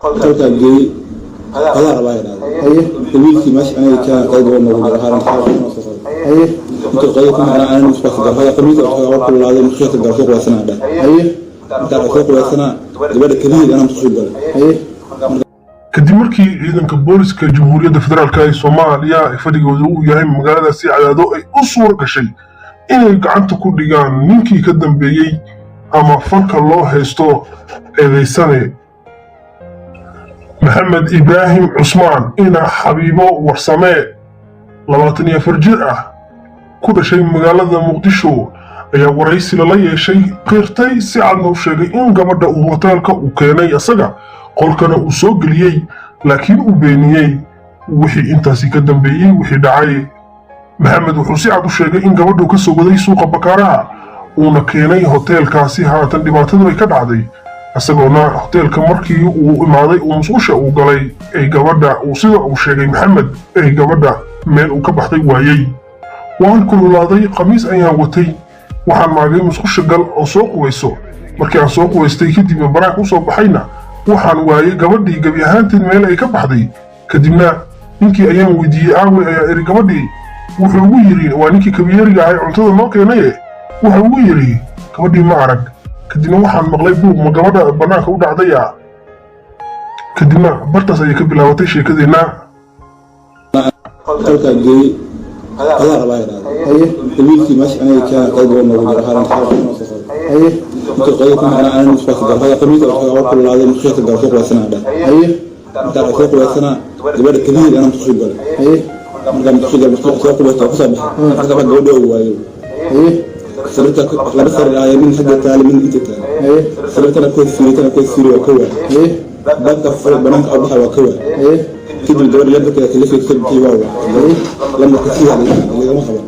قلت لي هذا رباينا أيه تبيك ماشي أنا كان قيد والله هذا أيه أنت قيد أنا مش بس هذا قميص أو كل هذا مخيط الدراسة وسنة ده أيه دراسة وسنة دبل كبير أنا متخيل أيه kadib markii ciidanka booliska jamhuuriyadda federaalka ee Soomaaliya ay fadhigooda u yahay magaalada Sicadaado ay u suur gashay inay gacanta ku dhigaan ninkii ka dambeeyay ama falka loo haysto eedeysane Maxamed Ibraahim Cusmaan ina Xabiibo Warsame 24 jir ah ku dhashay magaalada Muqdisho ayaa waraysi la yeeshay qirtay si cad u sheegay in gabadha uu hoteelka u keenay asaga qolkana uu soo galiyay laakiin uu beeniyay wixii intaasi ka dambeeyay wixii dhacay Maxamed wuxuu si cad u sheegay in gabadhu ka soo waday suuqa Bakaaraha uuna keenay hoteelkaasi haatan dhibaatada ay ka dhacday asagoona hoteelka markii uu imaaday uu musqusha uu galay ay gabadha uu sida uu sheegay Maxamed ay gabadha meel uu ka baxday waayay waan kululaaday qamiis ayaan watay waxaan maagay musqusha gal oo soo quwayso markii aan soo quwaystay kadib baraak u soo baxayna waxaan waayay gabadhii gabi ahaanteed meel ay ka baxday kadibna ninkii ayaan weydiiyay aawi ayaa iri gabadhii wuxuu ugu yiri waa ninkii kabiyeeriga ahay cuntada noo keenay wuxuu ugu yiri gabadhii ma arag kadibna waxaan maqlay buuq ma gabadha banaanka u dhacday kadibna bartaas ayay ka bilaabatay sheekadeena halka geey هذا رباينا أيه تبيك ماشي أنا كان قيد والله هذا أيه أنت قيد أنا مش بس هذا قميص أو كل هذا مخيط الدراسة وسنة ده أيه دراسة وسنة دبل كبير أنا متخيل أيه أنا متخيل متخيل بس هذا ما جوده هو أيه سرتك لبس الآية من حد التالي من أنت تالي أيه سرتنا كويس فيري وكوه أيه بدك فرق بنك أبوها وكوه أيه كده الدور اللي بدك تلف يكتب فيه واو لما كتير اللي ما خبر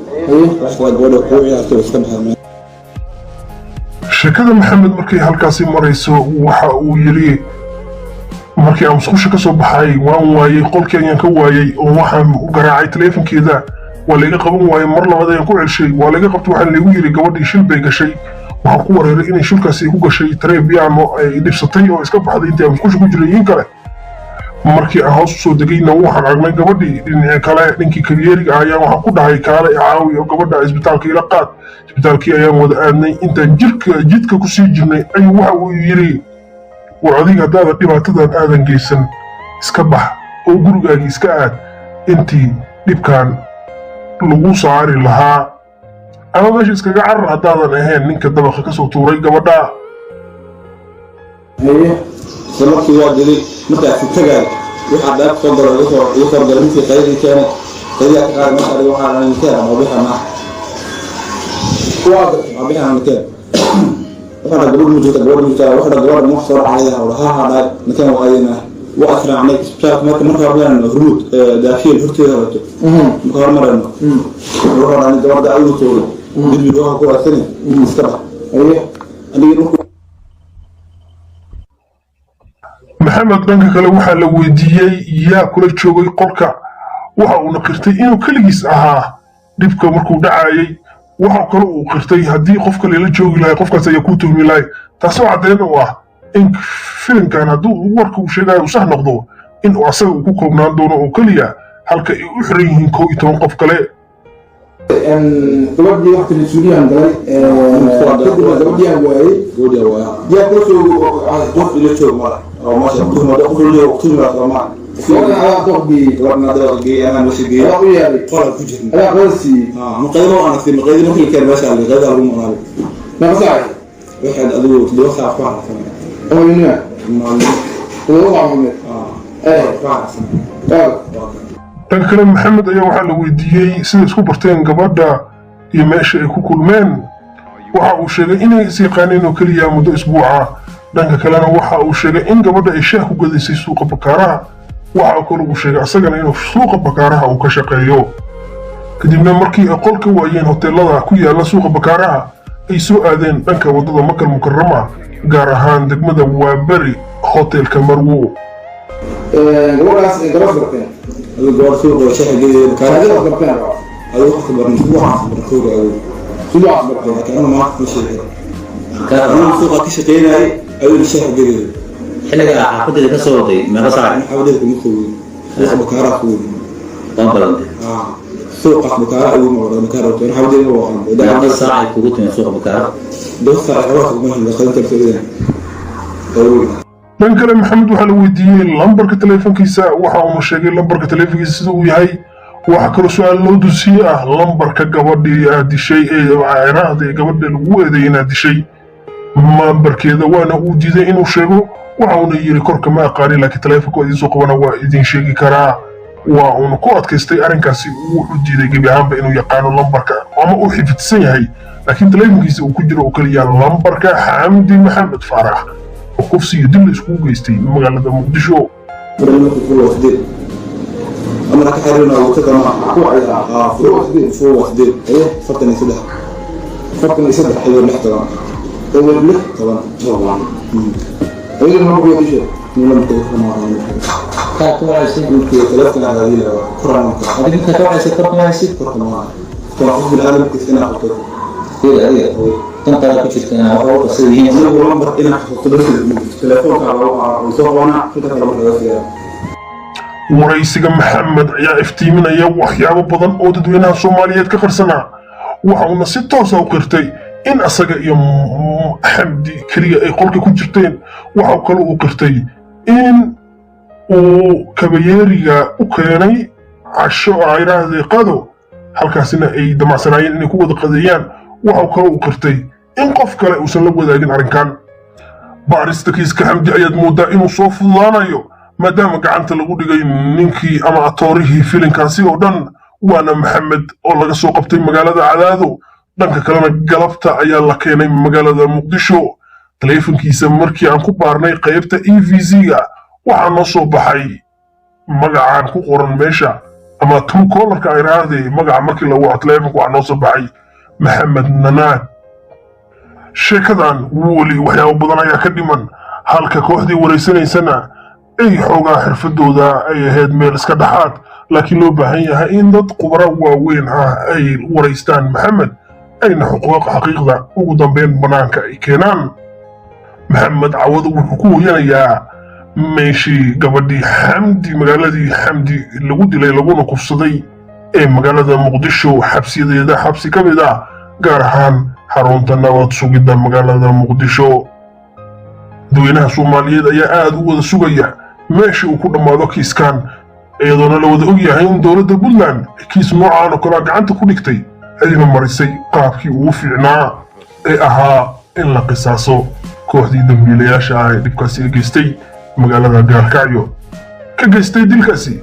راح تقول قوي هتستمها sheekada Maxamed markay halkaasi marayso waxa uu yiri markii aan musqusha ka soo baxay waan waayay qolkii ayaan ka waayay oo waxaan u garaacay teleefankeeda waa laga qaban waayay mar labaad ayaan ku celshay waa laga qabtay waxaan lagu yiri gabadhii shil bay gashay waxaan ku wareeray inay shilkaasi ku gashay tareebiyaano ay dhibsatay oo iska baxday intii aan musqusha ku jiray in kale markii aan hoos soo degayna waxaan aragnay gabadhii dhinaca kale ninkii kabiyeeriga ayaa waxaan ku dhahay kaale caawi oo gabadha isbitaalka ila qaad isbitaalkii ayaan wada aadnay intaan jidka ku sii jirnay ayuu waxa uu yiri war adiga hadaada dhibaatadan aadan geysan iska bax oo gurigaagii iska aad intii dhibkan lagu saari lahaa ama meesha iskaga carar hadaadan ahayn ninka dabaqa kasoo tuuray gabadha سلوكي واجري متى في تجار واحد لا تقدر يقدر مثل قيد كان قيد قال مثلا واحد عن كان أو بيها ما واضح أو بيها عن كان واحد قبل موجود واحد قبل محصر عليها وها هذا مكان وعينا وأسرع عليك شاف مرة قبل الهروب داخل فرتي هرته مكان مرة روح عن الجواد أول طول بدي روح كورة ثانية استبح أيه اللي يروح Maxamed dhanka kale waxa la weydiiyay yaa kula joogay qolka waxa uu qirtay inuu kaligiis ahaa dibka markuu dhacayay waxa kale uu qirtay hadii qof kale la joogi lahay qofkaas ayaa ku tuhmi lahay taasoo cadeyn u ah in filimkan haduu warka uu sheegayo sax noqdo in uu asaga ku koobnaan doono oo kaliya halka ay u xiran yihiin 12 qof kale gabadhii waqti la suuliyan galay gabadhii waayay yaa ku soo qof ila joog mara oo ma sha Allah ma qoful leeyahay waqti ma qama soo doqbi warna doqbi ana mushigi oo yaari qol ku jirna ala qoysi maqaydo ana fi maqaydo markii keen baa shalay qada lagu maqal ma saay waxaan adoo loo saafo oo ina oo qaamay dhanka kale Maxamed ayaa waxaa la weydiiyey sida isku barteen gabadha iyo meesha ay ku kulmeen waxa uu sheegay inay is yaqaaneen oo kaliya muddo isbuuca dhanka kalena waxa uu sheegay in gabadha ay shaah ku gadisay suuqa Bakaaraha waxa kale uu sheegay asagana inuu suuqa Bakaaraha uu ka shaqeeyo kadibna markii ay qolka waayeen hoteelada ku yaala suuqa Bakaaraha ay soo aadeen dhanka wadada Makal Mukarrama gaar ahaan degmada Waabari hoteelka Marwo gabadhaas ay garas barteen الجوار سوق وشيء جديد كان هذا أخبار من سبوع كأنه ما في شيء كان سوق كشتين هاي أول شيء جديد حلقة حافظة كسودي ما قصار حواليك مخوي بكارة خوي طبعا سوق بكارة أول مرة بكارة وين حواليك هو ده عند الساعة كوت من سوق بكارة دوس على حواس ومن دخلت الفيديو من كلام محمد وحنا ويديين لمبرك تليفونكيسا waxa uu sheegay lambarka taleefankiisa sida uu yahay waxa kale su'aal loo dusiyay ah lambarka gabadhii aad dishay ee ayraahday gabadha lagu eedeeyay dishay lambarkeeda waana uu diiday inuu sheego waxa uu yiri korka ma aqaani laakiin taleefanka idin soo qabana waa idin sheegi karaa waa uu ku adkaystay arrinkaasi uu diiday gabi ahaanba inuu yaqaano lambarka ama uu xifidsan yahay laakiin taleefankiisa uu ku jiro oo kaliya lambarka Xamdi Maxamed Faarax وكفسي يدل اسكو جيستي مغالطة مقدشو مرمك فوق وحدين أنا كحرنا وكذا فوق وحدين إيه فرتني سدح حلو الاحترام حلو الاحترام طبعا إيه ما بيجي شيء من كاتو عايزين يمكن ثلاثة على هذه قرآن هذيك كاتو عايزين كاتو عايزين قرآن تعرف بالعالم كيف أنا أحطه إيه تنطلق كنا أو تصيرين أنا لمبر إنا خطبت التلفون على وصورنا في تلفون waraysiga maxamed ayaa iftiiminaya waxyaabo badan oo dadweynaha Soomaaliyeed ka qarsanaa waxa uu si toos ah u qirtay in asaga iyo Xamdi kaliya ay qolka ku jirteen waxa uu kale u qirtay in uu kabayeeriga u keenay casho ayraahday qado halkaasina ay damacsanaayeen inay ku wada qadeeyaan waxa uu kale u qirtay in qof kale uusan la wadaagin arrinkan baarista kiiska Xamdi ayaad moodaa inuu soo fududaanayo maadaama gacanta lagu dhigay ninkii ama atoorihii filinkaasi oo dhan waana maxamed oo laga soo qabtay magaalada Cadaado dhanka kalena galabta ayaa la keenay magaalada Muqdisho taleefankiisa markii aan ku baarnay qaybta EVZ-ga waxaa noo soo baxay magacaan ku qoran meesha ama Truecaller-ka ay raadey magaca markii la waco taleefanka waxaa noo soo baxay maxamed nanaad sheekadan weli waxyaabo badan ayaa ka dhiman halka kooxdii wareysanaysana ay xoogaa xirfadooda ay ahayd meel iska dhaxaad laakiin loo baahan yahay in dad khubaro waaweyn ah ay wareystaan maxamed ayna xaqiiqda ugu dambeyn banaanka ay keenaan maxamed cawad wuxuu ku weyanayaa meeshii gabadhii Xamdi magaaladii Xamdi lagu dilay laguna kufsaday ee magaalada Muqdisho xabsiyadeeda xabsi ka mid ah gaar ahaan xarunta nabad sugidda magaalada Muqdisho dadweynaha Soomaaliyeed ayaa aad u wada sugaya meeshii uu ku dhamaado kiiskan iyadoona la wada og yahay in dowladda Puntland kiis noocaan oo kale gacanta ku dhigtay ayna marisay qaabkii ugu fiicnaa ee ahaa in la qisaaso kooxdii dambiilayaasha ah ee dhibkaasi geystay magaalada Gaalkacyo ka geystay dilkaasi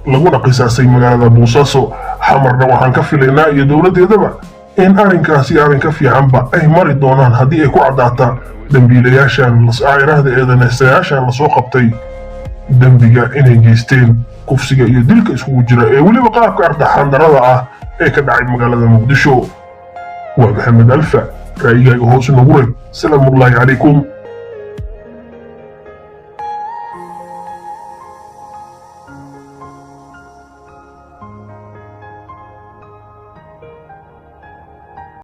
laguna qisaasay magaalada Boosaaso xamarna waxaan ka filaynaa iyo dowladeedaba in arrinkaasi arrin ka fiicanba ay mari doonaan haddii ay ku caddaata dambiilayaashan ayraahda eedanaystayaashan la soo qabtay dambiga inay geysteen kufsiga iyo dilka isugu jira ee weliba qaabka ardaxandarada ah ee ka dhacay magaalada Muqdisho waa Maxamed Alfa ra'yigaaga hoos nagu reeb salaamullaahi calaykum